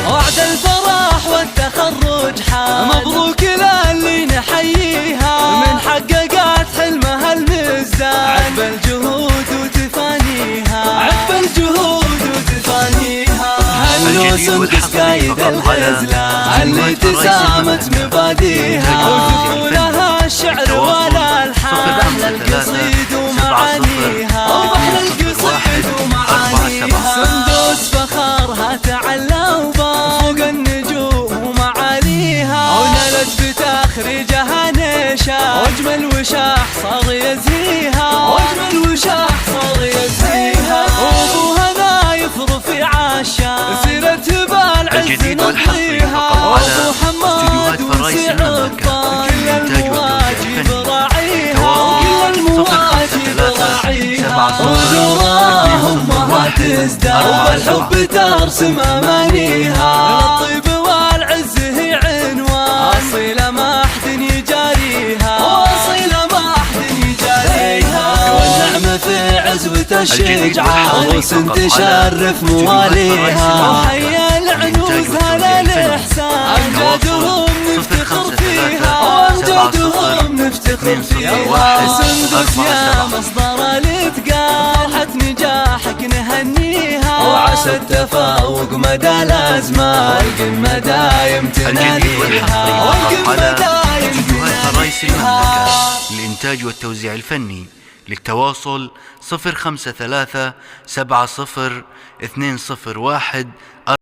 وعد الفرح والتخرج حان، مبروك للي نحييها من حققت حلمها المزدان، عقب الجهود وتفانيها، عقب الجهود وتفانيها. هنو سندس قايد الغزلان اللي تسامت مباديها، وثقولها الشعر والالحان، احلى القصيد ومعانيها، احلى القصيد ومعانيها. سندس فخرها تعلى وفوق النجوم ومعاليها، ونالت بتخريجها نشا، واجمل وشاح صار يزهيها، واجمل وشاح صار يزهيها. وابوها نايف رفيع الشان، سيرة بالعز نطيها، وابو حماد وسع الطان، كل المواجب راعيها، وكل المواجب راعيها. ودوراهم ما تزداد، وبالحب ترسم امانيها، الطيب والعز هي عنوان، اصيله ما احد يجاريها، واصيله ما احد يجاريها. والنعمه في عزوة الشجعة، عروس تشرف مواليها، وحيا العنوز هلا الاحسان، امجادهم نفتخر فيها، وامجادهم نفتخر فيها. سندس يا مصدر الاتقان، حت نجاحك نهنيها، وعسى التفوق مدى الازمان، والقمه دايم تناليها، والقمه دايم تناليها. للإنتاج والتوزيع الفني. للتواصل 053 70 201